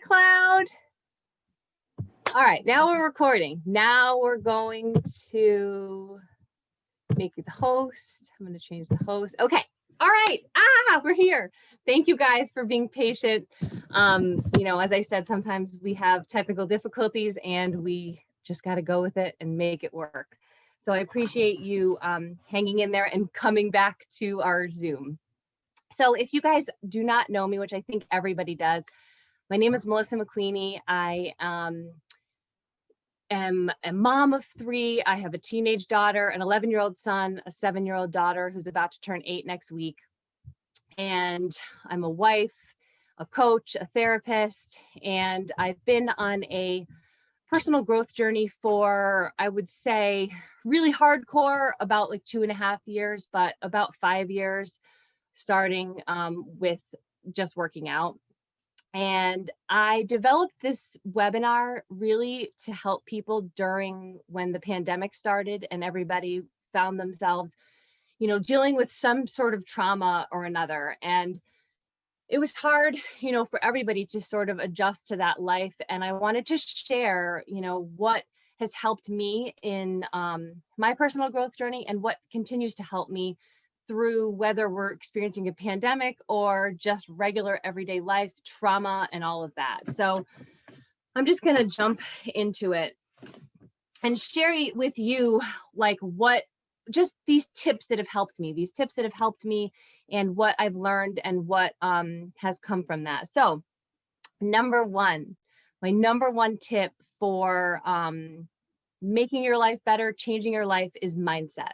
Cloud. All right, now we're recording. Now we're going to make you the host. I'm going to change the host. Okay. All right. We're here. Thank you guys for being patient. As I said, sometimes we have technical difficulties and we just got to go with it and make it work. So I appreciate you hanging in there and coming back to our Zoom. So if you guys do not know me, which I think everybody does, my name is Melissa McQueenie. I am a mom of 3. I have a teenage daughter, an 11-year-old son, a 7-year-old daughter who's about to turn 8 next week. And I'm a wife, a coach, a therapist, and I've been on a personal growth journey for, I would say, really hardcore, about like 2.5 years, but about 5 years, starting with just working out. And I developed this webinar really to help people during when the pandemic started and everybody found themselves, dealing with some sort of trauma or another. And it was hard, for everybody to sort of adjust to that life. And I wanted to share, what has helped me in my personal growth journey and what continues to help me through whether we're experiencing a pandemic or just regular everyday life, trauma, and all of that. So I'm just going to jump into it and share with you just these tips that have helped me, and what I've learned and what has come from that. So my number one tip for making your life better, changing your life, is mindset.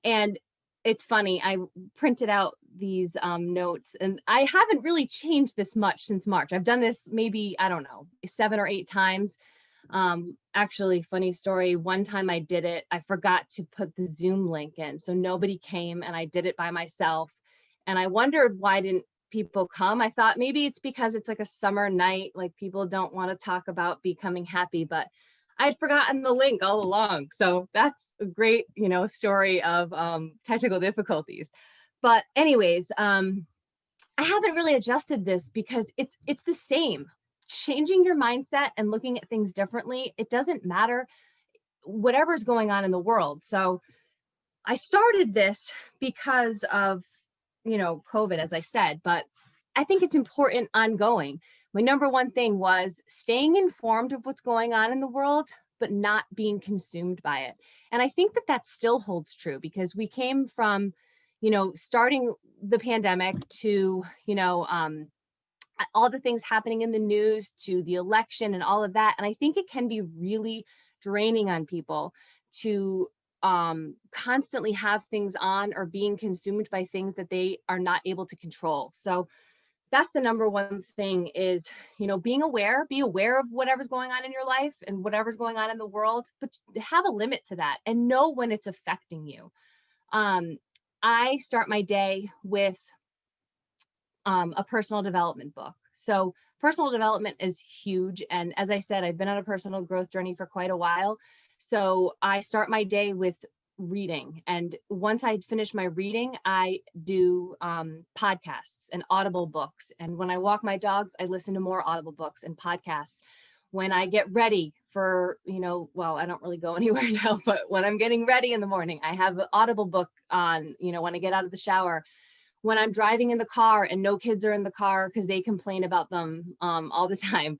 And it's funny, I printed out these notes, and I haven't really changed this much since March. I've done this maybe, 7 or 8 times. Actually, funny story, one time I did it, I forgot to put the Zoom link in, so nobody came, and I did it by myself. And I wondered, why didn't people come? I thought maybe it's because it's like a summer night, like people don't want to talk about becoming happy, but I'd forgotten the link all along. So that's a great, story of technical difficulties. But anyways, I haven't really adjusted this because it's the same. Changing your mindset and looking at things differently, it doesn't matter whatever's going on in the world. So I started this because of, COVID, as I said, but I think it's important ongoing. My number one thing was staying informed of what's going on in the world, but not being consumed by it. And I think that still holds true, because we came from, starting the pandemic to, all the things happening in the news, to the election and all of that. And I think it can be really draining on people to constantly have things on or being consumed by things that they are not able to control. So that's the number one thing is, be aware of whatever's going on in your life and whatever's going on in the world, but have a limit to that and know when it's affecting you. I start my day with a personal development book. So personal development is huge. And as I said, I've been on a personal growth journey for quite a while. So I start my day with reading. And once I finish my reading, I do podcasts and audible books. And when I walk my dogs, I listen to more audible books and podcasts. When I get ready for, I don't really go anywhere now, but when I'm getting ready in the morning, I have an audible book on, when I get out of the shower. When I'm driving in the car and no kids are in the car because they complain about them all the time,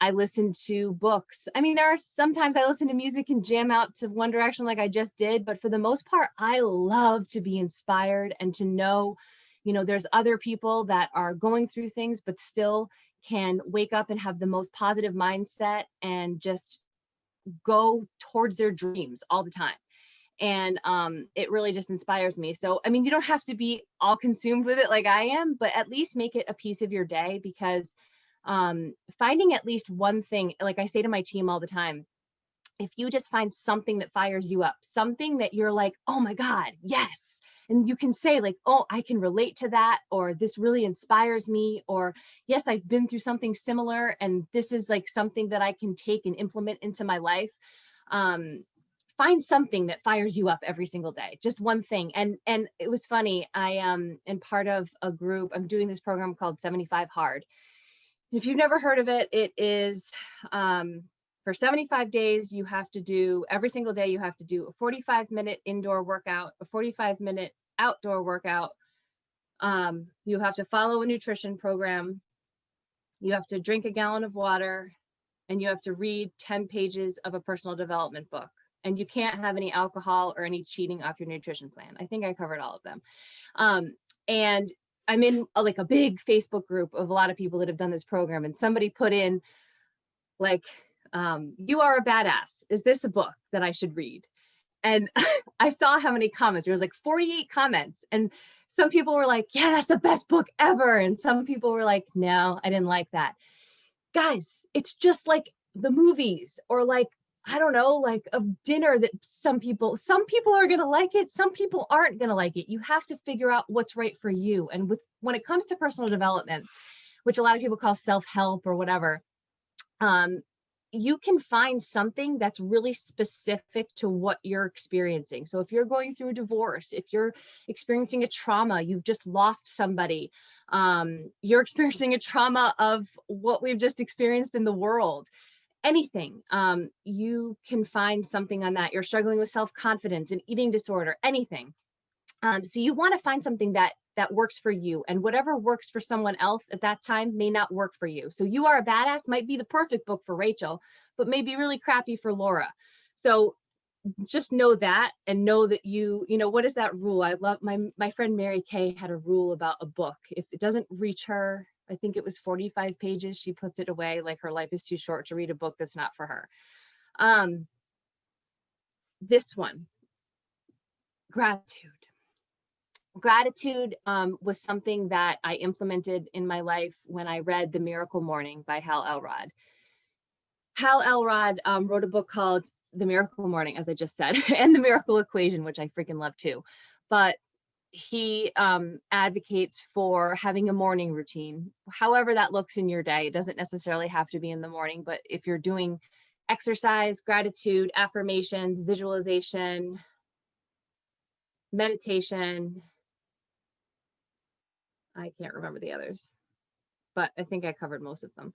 I listen to books. I mean, there are sometimes I listen to music and jam out to One Direction like I just did, but for the most part, I love to be inspired and to know, there's other people that are going through things, but still can wake up and have the most positive mindset and just go towards their dreams all the time. And it really just inspires me. So, I mean, you don't have to be all consumed with it like I am, but at least make it a piece of your day, because finding at least one thing, like I say to my team all the time, if you just find something that fires you up, something that you're like, oh my God, yes. And you can say like, oh, I can relate to that, or this really inspires me, or yes, I've been through something similar and this is like something that I can take and implement into my life. Find something that fires you up every single day, just one thing. And it was funny, I am part of a group, I'm doing this program called 75 Hard. If you've never heard of it, it is for 75 days, you have to do every single day, you have to do a 45-minute indoor workout, a 45-minute outdoor workout. You have to follow a nutrition program. You have to drink a gallon of water, and you have to read 10 pages of a personal development book. And you can't have any alcohol or any cheating off your nutrition plan. I think I covered all of them. And I'm in like a big Facebook group of a lot of people that have done this program, and somebody put in like, you are a badass. Is this a book that I should read? And I saw how many comments. There was like 48 comments. And some people were like, yeah, that's the best book ever. And some people were like, no, I didn't like that. Guys, it's just like the movies, or like, I don't know, like a dinner that some people are going to like it. Some people aren't going to like it. You have to figure out what's right for you. And when it comes to personal development, which a lot of people call self-help or whatever, you can find something that's really specific to what you're experiencing. So if you're going through a divorce, if you're experiencing a trauma, you've just lost somebody, you're experiencing a trauma of what we've just experienced in the world, anything, you can find something on that. You're struggling with self-confidence, an eating disorder, anything. So you want to find something that works for you, and whatever works for someone else at that time may not work for you. So You Are a Badass might be the perfect book for Rachel, but may be really crappy for Laura. So just know that, and know that you know, what is that rule? I love my friend Mary Kay had a rule about a book. If it doesn't reach her, I think it was 45 pages, she puts it away, like her life is too short to read a book that's not for her. This one, gratitude. Gratitude was something that I implemented in my life when I read The Miracle Morning by Hal Elrod. Hal Elrod wrote a book called The Miracle Morning, as I just said, and The Miracle Equation, which I freaking love too. But he advocates for having a morning routine, however that looks in your day. It doesn't necessarily have to be in the morning, but if you're doing exercise, gratitude, affirmations, visualization, meditation, I can't remember the others, but I think I covered most of them.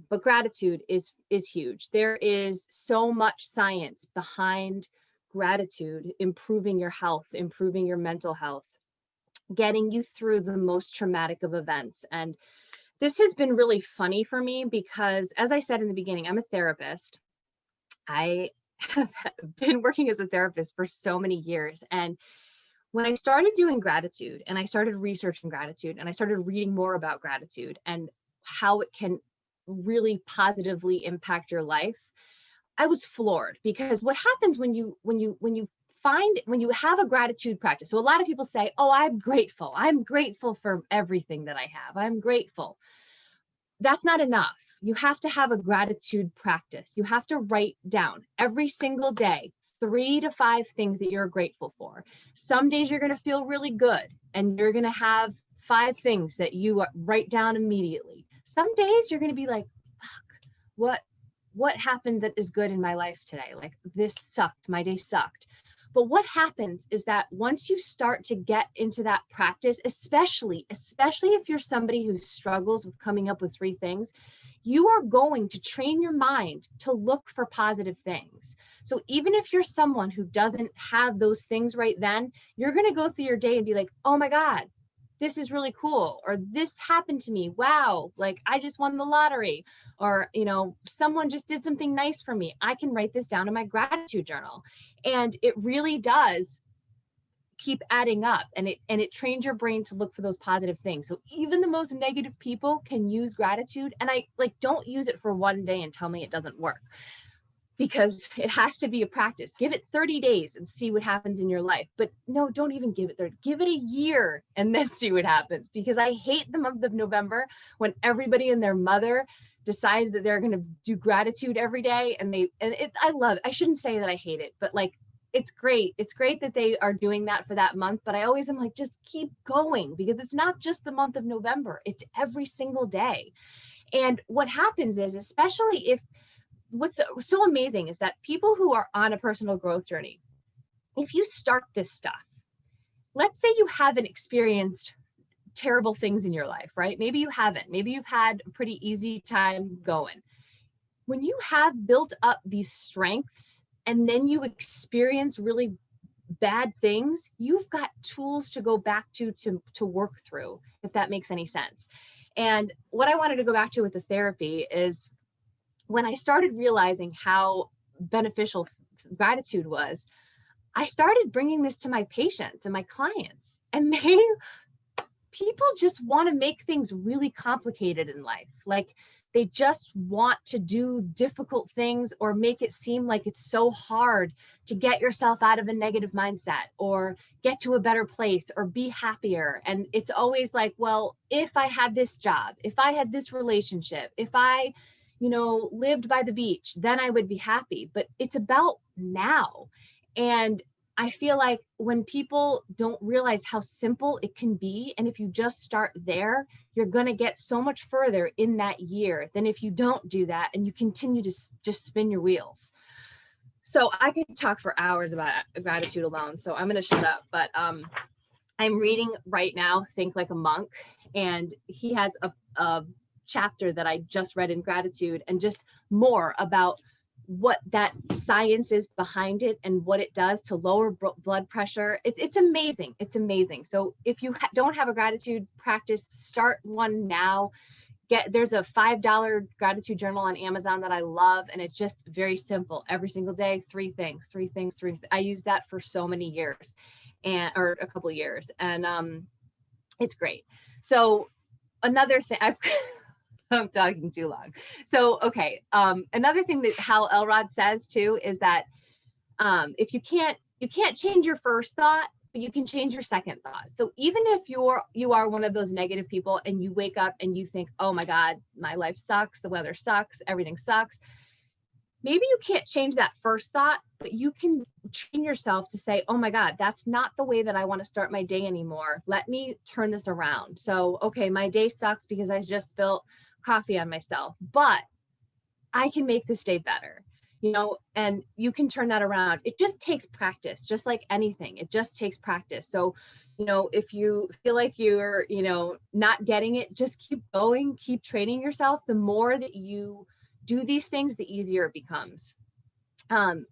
But gratitude is huge. There is so much science behind gratitude, improving your health, improving your mental health, getting you through the most traumatic of events. And this has been really funny for me because, as I said in the beginning, I'm a therapist. I have been working as a therapist for so many years. And when I started doing gratitude, and I started researching gratitude, and I started reading more about gratitude and how it can really positively impact your life, I was floored. Because what happens when you have a gratitude practice? So a lot of people say, oh, I'm grateful for everything that I have, I'm grateful. That's not enough. You have to have a gratitude practice. You have to write down every single day 3 to 5 things that you're grateful for. Some days you're going to feel really good, and you're going to have 5 things that you write down immediately. Some days you're going to be like, fuck, what happened that is good in my life today? Like, this sucked, my day sucked. But what happens is that once you start to get into that practice, especially if you're somebody who struggles with coming up with 3 things, you are going to train your mind to look for positive things. So even if you're someone who doesn't have those things right then, you're going to go through your day and be like, oh my God, this is really cool, or this happened to me. Wow, like I just won the lottery, or, you know, someone just did something nice for me. I can write this down in my gratitude journal. And it really does keep adding up, and it trains your brain to look for those positive things. So even the most negative people can use gratitude. And I like, don't use it for one day and tell me it doesn't work, because it has to be a practice. Give it 30 days and see what happens in your life. But no, don't even give it 30. Give it a year and then see what happens. Because I hate the month of November when everybody and their mother decides that they're going to do gratitude every day. I love it. I shouldn't say that I hate it, but like, it's great. It's great that they are doing that for that month. But I always am like, just keep going, because it's not just the month of November. It's every single day. And what happens is, especially if, what's so amazing is that people who are on a personal growth journey, if you start this stuff, let's say you haven't experienced terrible things in your life, right? Maybe you haven't. Maybe you've had a pretty easy time going. When you have built up these strengths and then you experience really bad things, you've got tools to go back to work through, if that makes any sense. And what I wanted to go back to with the therapy is when I started realizing how beneficial gratitude was, I started bringing this to my patients and my clients, and people just want to make things really complicated in life. Like they just want to do difficult things or make it seem like it's so hard to get yourself out of a negative mindset or get to a better place or be happier. And it's always like, well, if I had this job, if I had this relationship, if I, lived by the beach, then I would be happy. But it's about now. And I feel like when people don't realize how simple it can be, and if you just start there, you're going to get so much further in that year than if you don't do that and you continue to just spin your wheels. So I could talk for hours about gratitude alone, so I'm going to shut up. But I'm reading right now, Think Like a Monk, and he has a chapter that I just read in gratitude and just more about what that science is behind it and what it does to lower blood pressure. It's amazing. It's amazing. So if you don't have a gratitude practice, start one now. There's a $5 gratitude journal on Amazon that I love, and it's just very simple. Every single day, three things. I use that for so many years, or a couple of years, and it's great. So another thing, I'm talking too long. So, okay. Another thing that Hal Elrod says too is that if you can't change your first thought, but you can change your second thought. So even if you are one of those negative people and you wake up and you think, oh my God, my life sucks, the weather sucks, everything sucks. Maybe you can't change that first thought, but you can train yourself to say, oh my God, that's not the way that I want to start my day anymore. Let me turn this around. So, okay, my day sucks because I just spilled coffee on myself, but I can make this day better, and you can turn that around. It just takes practice, just like anything. It just takes practice. So, if you feel like you're, not getting it, just keep going, keep training yourself. The more that you do these things, the easier it becomes.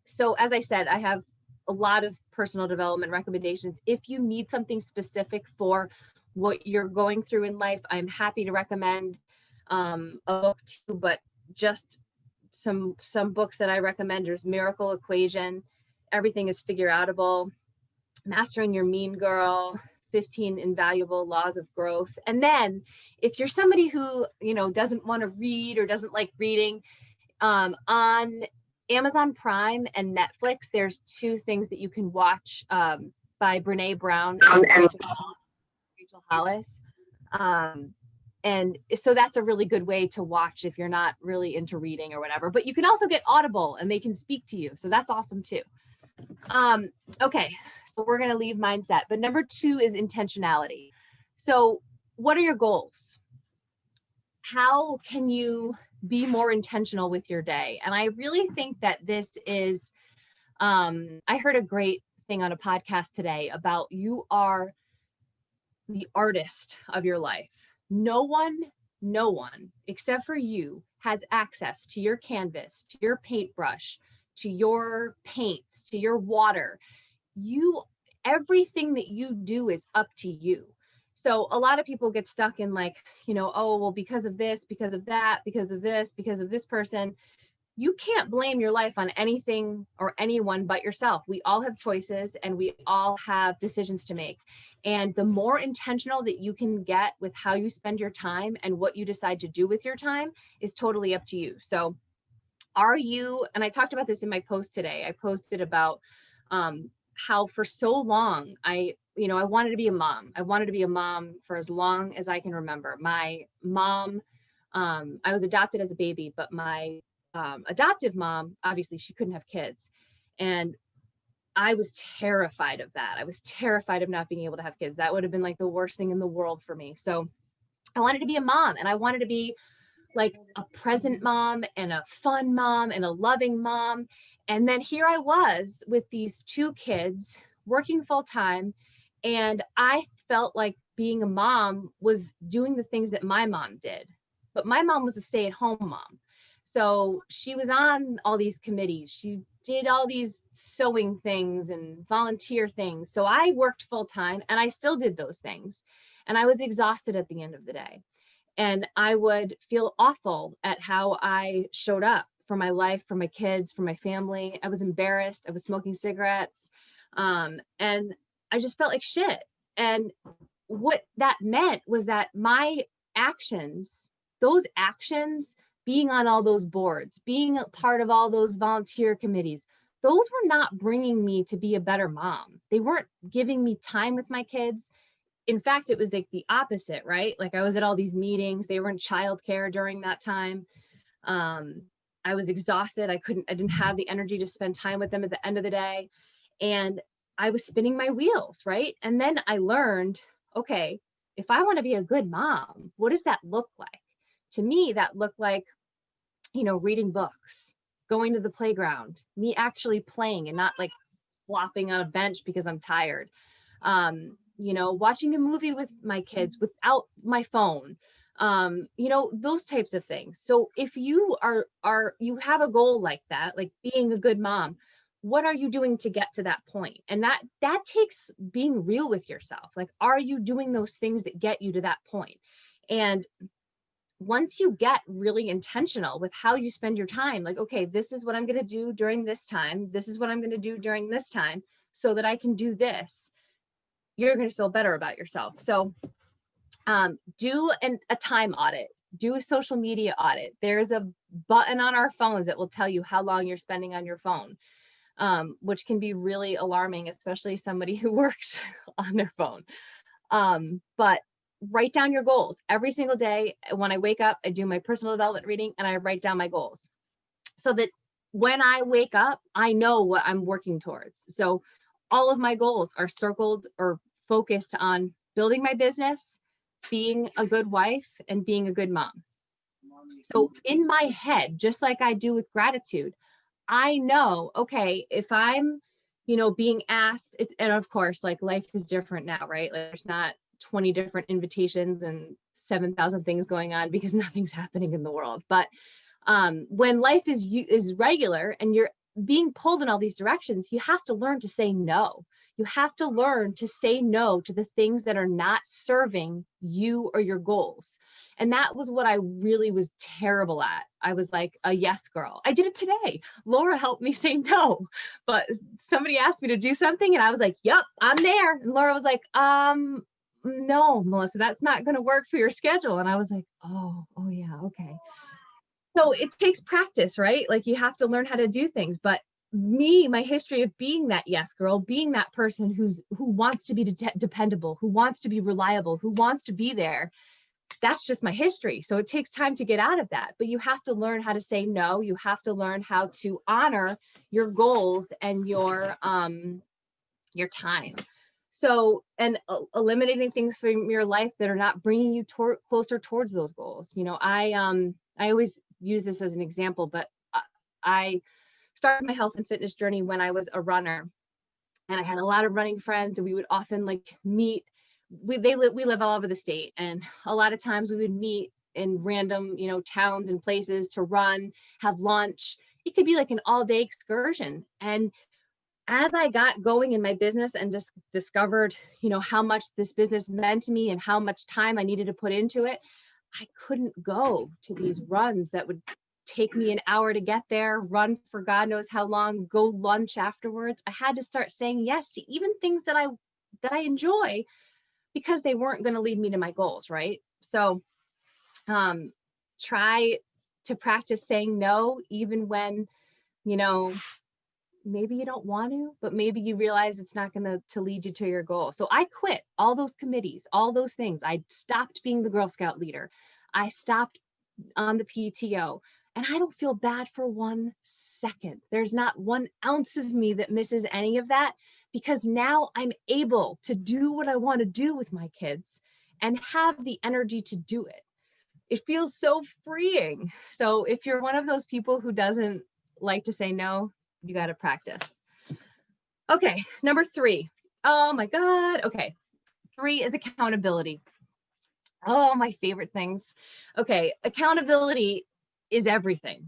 So as I said, I have a lot of personal development recommendations. If you need something specific for what you're going through in life, I'm happy to recommend a book too, but just some books that I recommend. There's Miracle Equation, Everything is Figure Outable, Mastering Your Mean Girl, 15 Invaluable Laws of Growth. And then if you're somebody who, doesn't want to read or doesn't like reading, on Amazon Prime and Netflix, there's two things that you can watch by Brene Brown and Rachel Hollis. And so that's a really good way to watch if you're not really into reading or whatever. But you can also get Audible and they can speak to you. So that's awesome too. Okay, so we're going to leave mindset. But number 2 is intentionality. So what are your goals? How can you be more intentional with your day? And I really think that this is, I heard a great thing on a podcast today about you are the artist of your life. No one except for you has access to your canvas, to your paintbrush, to your paints, to your water. Everything that you do is up to you. So a lot of people get stuck in like, oh, well, because of this, because of that, because of this, because of this person. You can't blame your life on anything or anyone but yourself. We all have choices and we all have decisions to make. And the more intentional that you can get with how you spend your time and what you decide to do with your time is totally up to you. So are you, and I talked about this in my post today, I posted about how for so long I wanted to be a mom. I wanted to be a mom for as long as I can remember. My mom, I was adopted as a baby, but my adoptive mom, obviously she couldn't have kids. And I was terrified of that. I was terrified of not being able to have kids. That would have been like the worst thing in the world for me. So I wanted to be a mom, and I wanted to be like a present mom and a fun mom and a loving mom. And then here I was with these 2 kids working full time. And I felt like being a mom was doing the things that my mom did. But my mom was a stay-at-home mom. So she was on all these committees. She did all these sewing things and volunteer things. So I worked full time and I still did those things. And I was exhausted at the end of the day. And I would feel awful at how I showed up for my life, for my kids, for my family. I was embarrassed. I was smoking cigarettes. And I just felt like shit. And what that meant was that my actions, those actions, being on all those boards, being a part of all those volunteer committees, those were not bringing me to be a better mom. They weren't giving me time with my kids. In fact, it was like the opposite, right? Like I was at all these meetings, they were in childcare during that time. Um, I was exhausted. I didn't have the energy to spend time with them at the end of the day. And I was spinning my wheels, right? And then I learned, okay, if I want to be a good mom, what does that look like? To me, that looked like, reading books, going to the playground, me actually playing and not like flopping on a bench because I'm tired. Watching a movie with my kids without my phone, those types of things. So if you you have a goal like that, like being a good mom, what are you doing to get to that point? And that takes being real with yourself. Like, are you doing those things that get you to that point? And once you get really intentional with how you spend your time, like, okay, this is what I'm going to do during this time. This is what I'm going to do during this time so that I can do this. You're going to feel better about yourself. So do a time audit, do a social media audit. There's a button on our phones that will tell you how long you're spending on your phone, which can be really alarming, especially somebody who works on their phone. But write down your goals every single day. When I wake up, I do my personal development reading and I write down my goals so that when I wake up, I know what I'm working towards. So all of my goals are circled or focused on building my business, being a good wife, and being a good mom. So in my head, just like I do with gratitude, I know, okay, if I'm, being asked, and of course, like life is different now, right? Like there's not 20 different invitations and 7,000 things going on because nothing's happening in the world. But when life is regular and you're being pulled in all these directions, you have to learn to say no. You have to learn to say no to the things that are not serving you or your goals. And that was what I really was terrible at. I was like a yes girl. I did it today. Laura helped me say no, but somebody asked me to do something and I was like, yep, I'm there. And Laura was like, no, Melissa, that's not going to work for your schedule. And I was like, oh yeah, okay. So it takes practice, right? Like you have to learn how to do things. But my history of being that yes girl, being that person who wants to be dependable, who wants to be reliable, who wants to be there, that's just my history. So it takes time to get out of that. But you have to learn how to say no. You have to learn how to honor your goals and your time. So, and eliminating things from your life that are not bringing you closer towards those goals. I always use this as an example, but I started my health and fitness journey when I was a runner, and I had a lot of running friends, and we would often like meet. We live all over the state, and a lot of times we would meet in random, towns and places to run, have lunch. It could be like an all-day excursion. And as I got going in my business and just discovered, how much this business meant to me and how much time I needed to put into it, I couldn't go to these runs that would take me an hour to get there, run for God knows how long, go lunch afterwards. I had to start saying yes to even things that I enjoy because they weren't going to lead me to my goals, right? So try to practice saying no, even when, maybe you don't want to, but maybe you realize it's not going to lead you to your goal. So I quit all those committees, all those things. I stopped being the Girl Scout leader. I stopped on the PTO, and I don't feel bad for 1 second. There's not 1 ounce of me that misses any of that, because now I'm able to do what I want to do with my kids and have the energy to do it. It feels so freeing. So if you're one of those people who doesn't like to say no, you got to practice. Okay, number 3. Oh my God. Okay. 3 is accountability. Oh, my favorite things. Okay, accountability is everything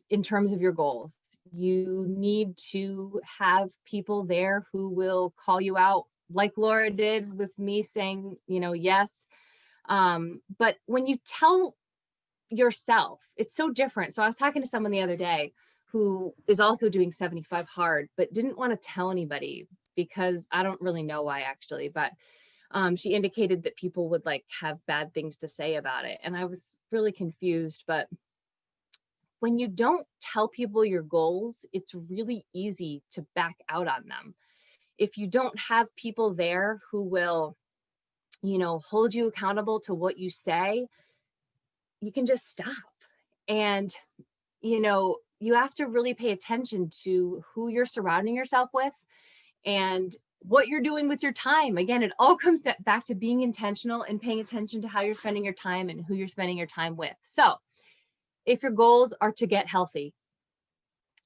in terms of your goals. You need to have people there who will call you out, like Laura did with me saying, yes. But when you tell yourself, it's so different. So I was talking to someone the other day who is also doing 75 hard, but didn't want to tell anybody because I don't really know why actually, but she indicated that people would like have bad things to say about it. And I was really confused, but when you don't tell people your goals, it's really easy to back out on them. If you don't have people there who will, hold you accountable to what you say, you can just stop. And, you have to really pay attention to who you're surrounding yourself with and what you're doing with your time. Again, it all comes back to being intentional and paying attention to how you're spending your time and who you're spending your time with. So if your goals are to get healthy,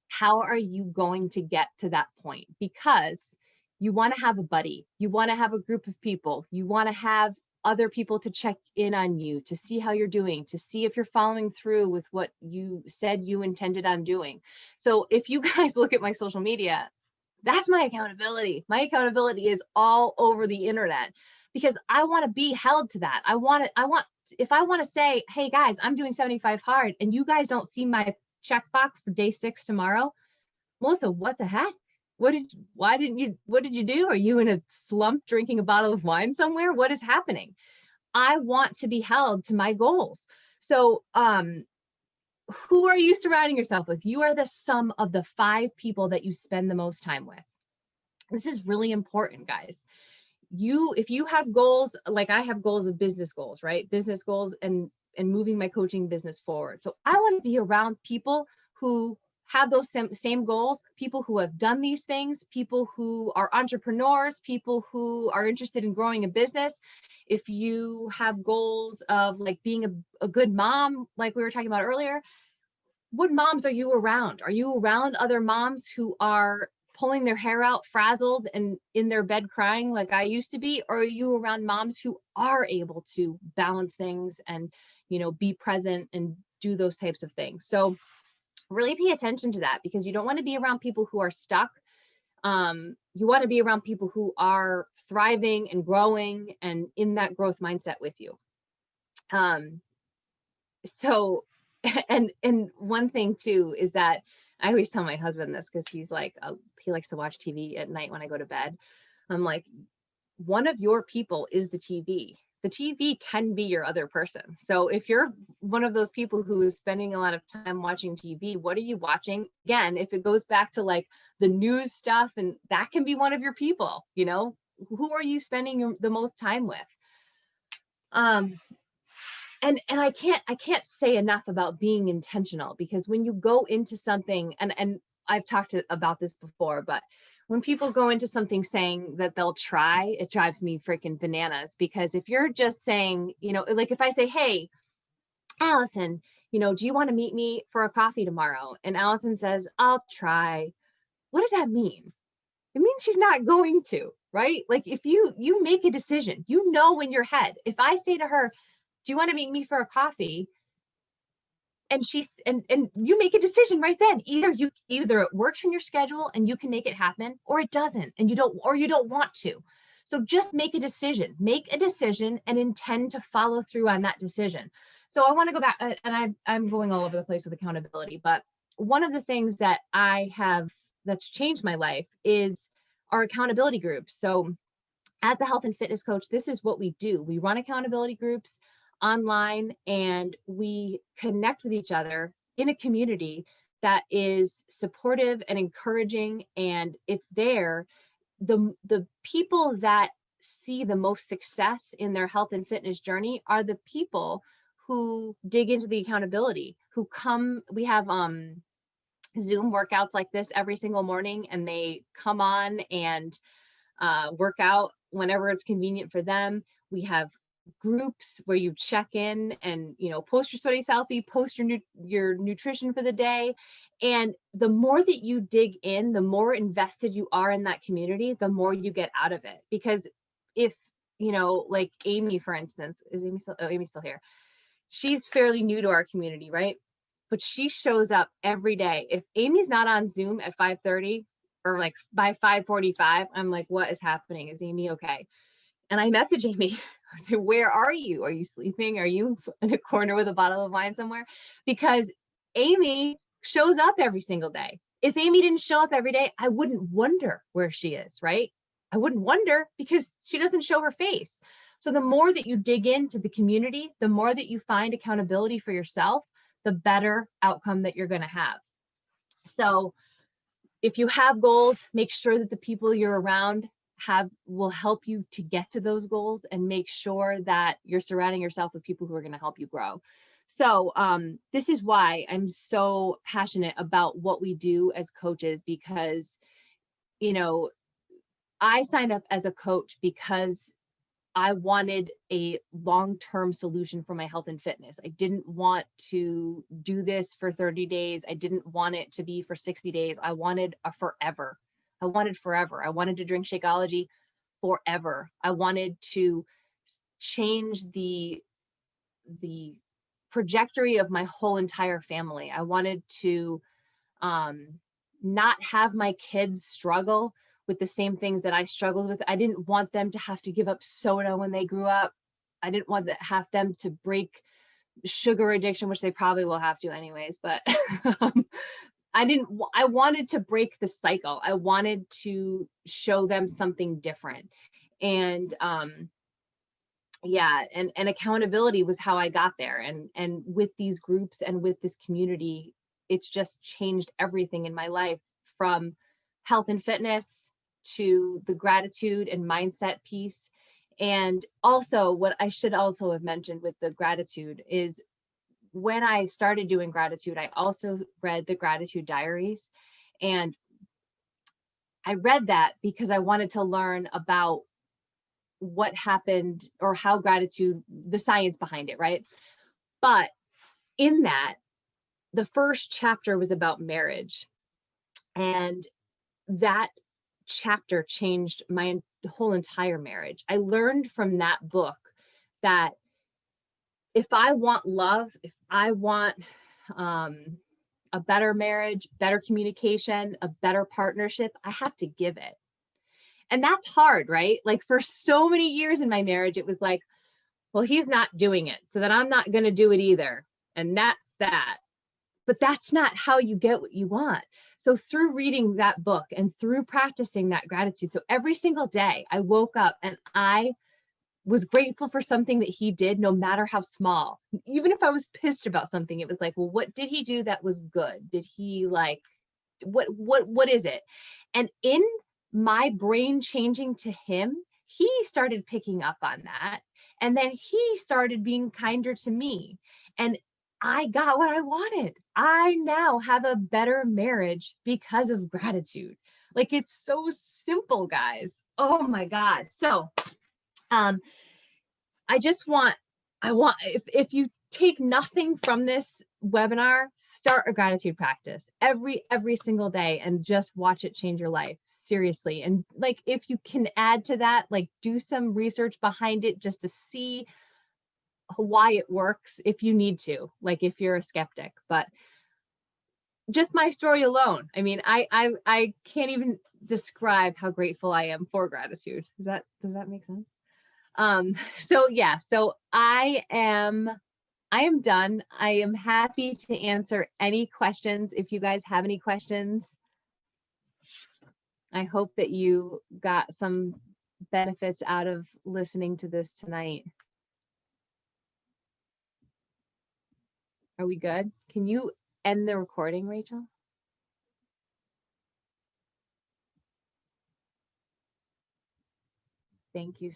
how are you going to get to that point? Because you want to have a buddy, you want to have a group of people, you want to have other people to check in on you, to see how you're doing, to see if you're following through with what you said you intended on doing. So if you guys look at my social media, that's my accountability. My accountability is all over the internet because I want to be held to that. If I want to say, hey guys, I'm doing 75 hard and you guys don't see my checkbox for day 6 tomorrow, Melissa, what the heck? What did you do? Are you in a slump drinking a bottle of wine somewhere? What is happening? I want to be held to my goals. So, who are you surrounding yourself with? You are the sum of the 5 people that you spend the most time with. This is really important, guys. If you have goals, like I have goals of business goals, right? Business goals and moving my coaching business forward. So I want to be around people who have those same goals, people who have done these things, people who are entrepreneurs, people who are interested in growing a business. If you have goals of like being a good mom, like we were talking about earlier, what moms are you around? Are you around other moms who are pulling their hair out, frazzled and in their bed crying like I used to be? Or are you around moms who are able to balance things and, be present and do those types of things? So really pay attention to that because you don't want to be around people who are stuck. You want to be around people who are thriving and growing and in that growth mindset with you. So, and one thing too is that I always tell my husband this because he's like, he likes to watch TV at night when I go to bed. I'm like, one of your people is the TV. The TV can be your other person. So if you're one of those people who is spending a lot of time watching TV, what are you watching? Again, if it goes back to like the news stuff, and that can be one of your people, who are you spending the most time with? And I can't say enough about being intentional, because when you go into something, and I've talked about this before, but when people go into something saying that they'll try, it drives me freaking bananas. Because if you're just saying, like if I say, hey, Allison, do you want to meet me for a coffee tomorrow? And Allison says, I'll try. What does that mean? It means she's not going to, right? Like if you make a decision, in your head, if I say to her, do you want to meet me for a coffee? And and you make a decision right then. Either it works in your schedule and you can make it happen, or it doesn't, and you don't want to. So just make a decision and intend to follow through on that decision. So I want to go back, and I'm going all over the place with accountability, but one of the things that that's changed my life is our accountability groups. So as a health and fitness coach, this is what we do. We run accountability groups online, and we connect with each other in a community that is supportive and encouraging, and it's there. The people that see the most success in their health and fitness journey are the people who dig into the accountability, who come. We have Zoom workouts like this every single morning, and they come on and work out whenever it's convenient for them. We have groups where you check in and post your sweaty selfie, post your nutrition for the day. And the more that you dig in, the more invested you are in that community, the more you get out of it. Because if, like Amy, for instance, is Amy still, oh, Amy's still here. She's fairly new to our community, right? But she shows up every day. If Amy's not on Zoom at 5:30 or like by 5:45, I'm like, what is happening? Is Amy okay? And I message Amy. I say, where are you? Are you sleeping? Are you in a corner with a bottle of wine somewhere? Because Amy shows up every single day. If Amy didn't show up every day, I wouldn't wonder where she is, right? I wouldn't wonder because she doesn't show her face. So the more that you dig into the community, the more that you find accountability for yourself, the better outcome that you're going to have. So if you have goals, make sure that the people you're around will help you to get to those goals, and make sure that you're surrounding yourself with people who are going to help you grow. So this is why I'm so passionate about what we do as coaches, because, I signed up as a coach because I wanted a long-term solution for my health and fitness. I didn't want to do this for 30 days. I didn't want it to be for 60 days. I wanted a forever. I wanted forever. I wanted to drink Shakeology forever. I wanted to change the trajectory of my whole entire family. I wanted to not have my kids struggle with the same things that I struggled with. I didn't want them to have to give up soda when they grew up. I didn't want to have them to break sugar addiction, which they probably will have to anyways, but I wanted to break the cycle. I wanted to show them something different. And yeah, and accountability was how I got there. And with these groups and with this community, it's just changed everything in my life, from health and fitness to the gratitude and mindset piece. And also, what I should also have mentioned with the gratitude is, when I started doing gratitude, I also read the gratitude diaries. And I read that because I wanted to learn about what happened, or how gratitude, the science behind it, right? But in that, the first chapter was about marriage. And that chapter changed my whole entire marriage. I learned from that book that if I want love, if I want a better marriage, better communication, a better partnership, I have to give it. And that's hard, right? Like, for so many years in my marriage, it was like, well, he's not doing it, so then I'm not going to do it either. And that's that. But that's not how you get what you want. So through reading that book and through practicing that gratitude, so every single day I woke up and I was grateful for something that he did, no matter how small. Even if I was pissed about something, it was like, well, what did he do that was good? Did he like, what is it? And in my brain changing to him, he started picking up on that. And then he started being kinder to me. And I got what I wanted. I now have a better marriage because of gratitude. Like, it's so simple, guys. Oh my God. So, if you take nothing from this webinar, start a gratitude practice every single day and just watch it change your life. Seriously. And like, if you can add to that, like, do some research behind it just to see why it works, if you need to, like, if you're a skeptic. But just my story alone, I mean, I can't even describe how grateful I am for gratitude. Does that make sense? So yeah, so I am done. I am happy to answer any questions. If you guys have any questions, I hope that you got some benefits out of listening to this tonight. Are we good? Can you end the recording, Rachel? Thank you